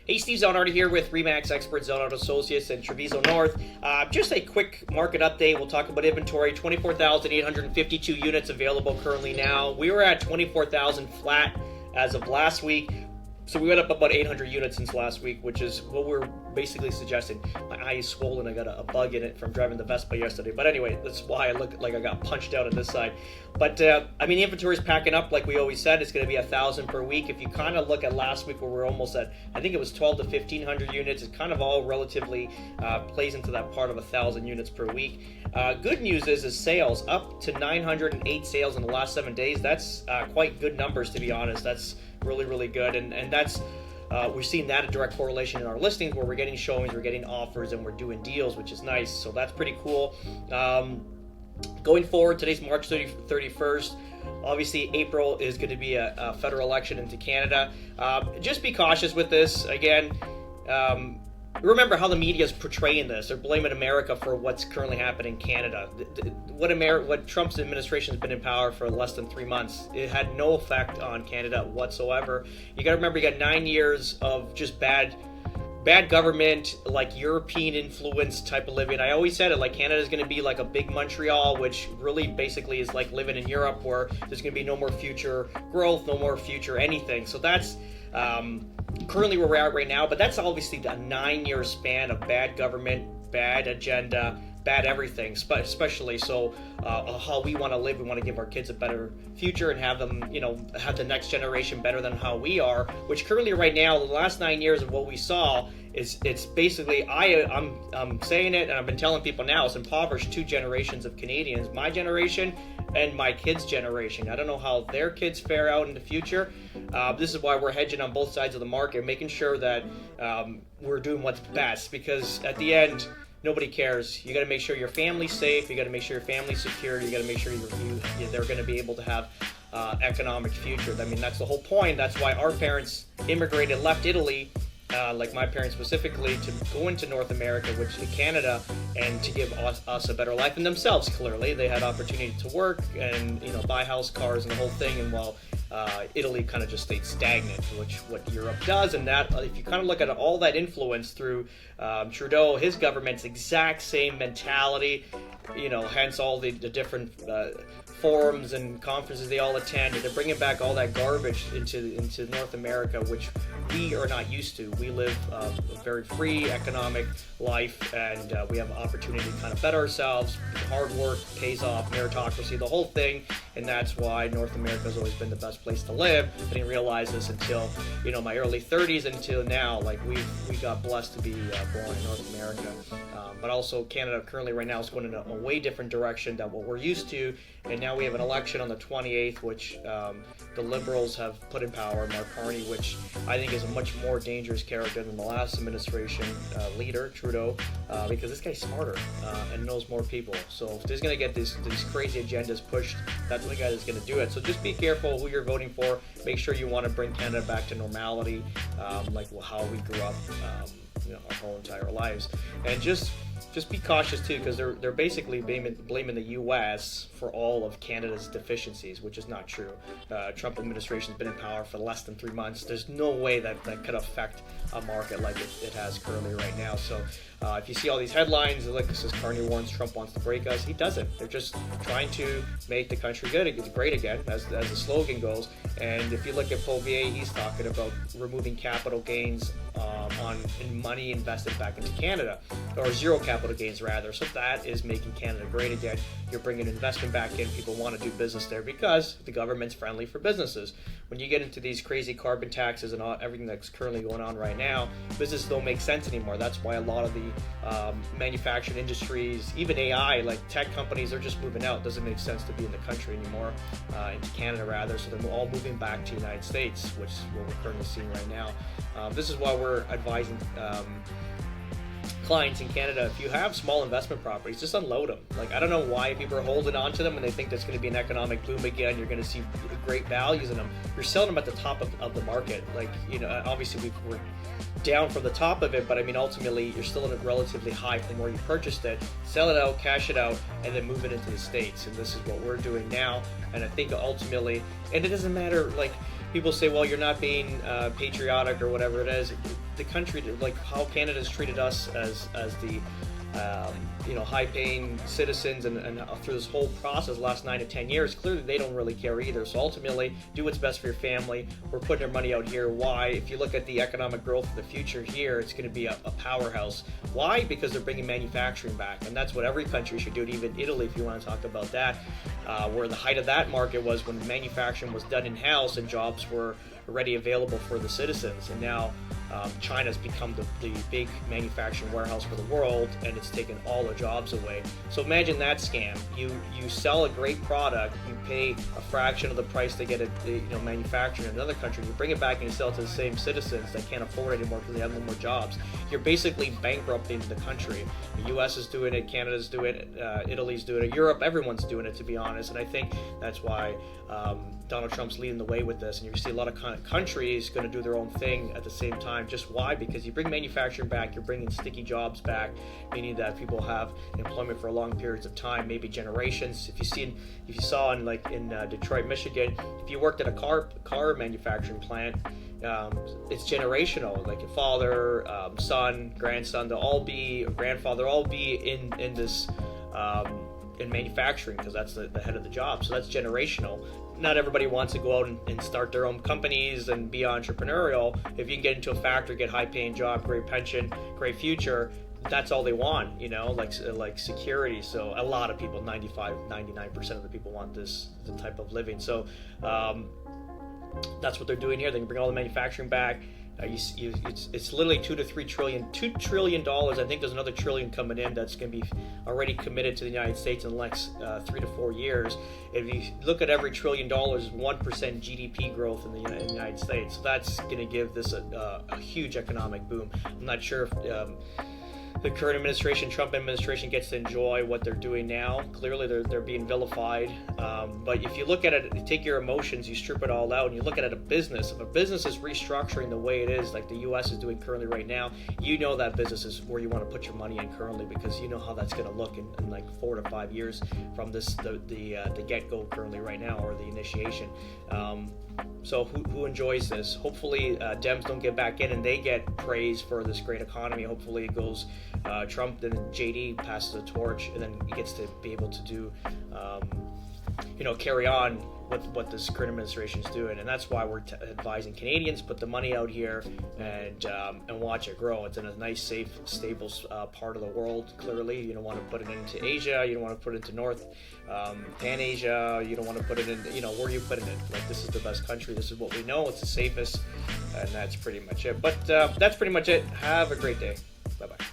Hey, Steve Zonardi here with Remax Expert Zonardi Associates and Treviso North. Just a quick market update. We'll talk about inventory. 24,852 units available currently now. We were at 24,000 flat as of last week. So we went up about 800 units since last week, which is what we're basically suggesting. My eye is swollen. I got a bug in it from driving the Vespa yesterday. But anyway, that's why I look like I got punched out on this side. But I mean, the inventory is packing up like we always said. It's going to be 1,000 per week. If you kind of look at last week where we're almost at, I think it was 12 to 1,500 units. It kind of all relatively plays into that part of 1,000 units per week. Good news is sales up to 908 sales in the last 7 days. That's quite good numbers, to be honest. That's really good, and that's we're seeing that a direct correlation in our listings where we're getting showings, we're getting offers, and we're doing deals, which is nice. So that's pretty cool. Going forward, today's March 31st. Obviously, April is going to be a federal election into Canada. Just be cautious with this. Again, remember how the media is portraying this. They're blaming America for what's currently happening in Canada. What Trump's administration has been in power for less than 3 months, it had no effect on Canada whatsoever. You got to remember, you got 9 years of just bad government, like European influence type of living. I always said it, like Canada is going to be like a big Montreal, which really basically is like living in Europe, where there's going to be no more future growth, no more future anything. So that's currently where we're at right now, but that's obviously a 9-year span of bad government, bad agenda, bad everything, especially so how we want to live. We want to give our kids a better future and have them, have the next generation better than how we are, which currently right now, the last 9 years of what we saw is, it's basically, I'm saying it, and I've been telling people now, it's impoverished 2 generations of Canadians, my generation and my kids' generation. I don't know how their kids fare out in the future. This is why we're hedging on both sides of the market, making sure that we're doing what's best, because at the end, nobody cares. You got to make sure your family's safe. You got to make sure your family's secure. You got to make sure they're going to be able to have economic future. I mean, that's the whole point. That's why our parents immigrated, left Italy, like my parents specifically, to go into North America, which is Canada, and to give us a better life, and themselves, clearly. They had opportunity to work and, buy house, cars, and the whole thing, and while Italy kind of just stayed stagnant, which what Europe does. And that, if you kind of look at all that influence through Trudeau, his government's exact same mentality, hence all the different forums and conferences they all attend, and they're bringing back all that garbage into North America, which we are not used to. We live a very free economic life, and we have an opportunity to kind of better ourselves. Hard work pays off, meritocracy, the whole thing, and that's why North America has always been the best place to live. I didn't realize this until my early 30s, until now. Like we got blessed to be born in North America, but also Canada currently right now is going in a way different direction than what we're used to. And now we have an election on the 28th, which the Liberals have put in power, Mark Carney, which I think is a much more dangerous character than the last administration leader, Trudeau, because this guy's smarter and knows more people. So if there's going to get these crazy agendas pushed, that's the guy that's going to do it. So just be careful who you're voting for. Make sure you want to bring Canada back to normality, like how we grew up our whole entire lives. And just be cautious too, because they're basically blaming the U.S. for all of Canada's deficiencies, which is not true. Trump administration's been in power for less than 3 months. There's no way that could affect a market like it has currently right now. So if you see all these headlines, like this says Carney warns Trump wants to break us, he doesn't. They're just trying to make the country good. It's great again, as the slogan goes. And if you look at Pauvier, he's talking about removing capital gains in money invested back into Canada, or zero capital gains rather. So that is making Canada great again. You're bringing investment back in. People want to do business there because the government's friendly for businesses. When you get into these crazy carbon taxes and everything that's currently going on right now, businesses don't make sense anymore. That's why a lot of the manufacturing industries, even AI, like tech companies, are just moving out. It doesn't make sense to be in the country anymore, into Canada rather. So they're all moving back to the United States, which is what we're currently seeing right now. This is why we're advising clients in Canada, if you have small investment properties, just unload them. Like, I don't know why people are holding on to them and they think there's going to be an economic boom again. You're going to see great values in them. You're selling them at the top of the market. Like, obviously we're down from the top of it, but I mean, ultimately, you're still in a relatively high from where you purchased it. Sell it out, cash it out, and then move it into the States. And this is what we're doing now. And I think ultimately, and it doesn't matter, like, people say, well, you're not being patriotic or whatever it is. The country, like how Canada's treated us as the high-paying citizens, and through this whole process, the last 9 to 10 years, clearly they don't really care either. So ultimately, do what's best for your family. We're putting our money out here. Why? If you look at the economic growth of the future here, it's going to be a powerhouse. Why? Because they're bringing manufacturing back, and that's what every country should do. Even Italy, if you want to talk about that, where the height of that market was when manufacturing was done in-house and jobs were already available for the citizens. And now China's become the big manufacturing warehouse for the world, and it's taken all the jobs away. So imagine that scam. You sell a great product, you pay a fraction of the price to get it manufactured in another country, you bring it back and you sell it to the same citizens that can't afford it anymore because they have no more jobs. You're basically bankrupting the country. The US is doing it, Canada's doing it, Italy's doing it, Europe, everyone's doing it, to be honest. And I think that's why Donald Trump's leading the way with this, and you see a lot of countries going to do their own thing at the same time. Just why? Because you bring manufacturing back, you're bringing sticky jobs back, meaning that people have employment for long periods of time, maybe generations. If you saw in Detroit, Michigan, if you worked at a car manufacturing plant, it's generational. Like your father, son, grandson, grandfather, all be in this. In manufacturing, because that's the head of the job. So that's generational. Not everybody wants to go out and start their own companies and be entrepreneurial. If you can get into a factory, get high-paying job, great pension, great future, that's all they want, like security. So a lot of people, 99% of the people want the type of living. So that's what they're doing here. They can bring all the manufacturing back. It's literally $2 trillion. I think there's another trillion coming in that's going to be already committed to the United States in the next 3 to 4 years. If you look at every $1 trillion, 1% GDP growth in the United States. So that's going to give this a huge economic boom. I'm not sure if the current administration, Trump administration, gets to enjoy what they're doing now. Clearly, they're being vilified. But if you look at it, you take your emotions, you strip it all out, and you look at it as a business. If a business is restructuring the way it is, like the U.S. is doing currently right now, you know that business is where you want to put your money in currently, because you know how that's going to look in like 4 to 5 years from the get-go currently right now, or the initiation. So who enjoys this? Hopefully Dems don't get back in and they get praise for this great economy. Hopefully it goes Trump, then JD passes the torch, and then he gets to be able to do carry on what this current administration is doing. And that's why we're advising Canadians, put the money out here and watch it grow. It's in a nice, safe, stable part of the world. Clearly, you don't want to put it into Asia, you don't want to put it into North Pan Asia, you don't want to put it in, where are you putting it? Like, this is the best country, this is what we know, it's the safest, and that's pretty much it. But that's pretty much it. Have a great day. Bye-bye.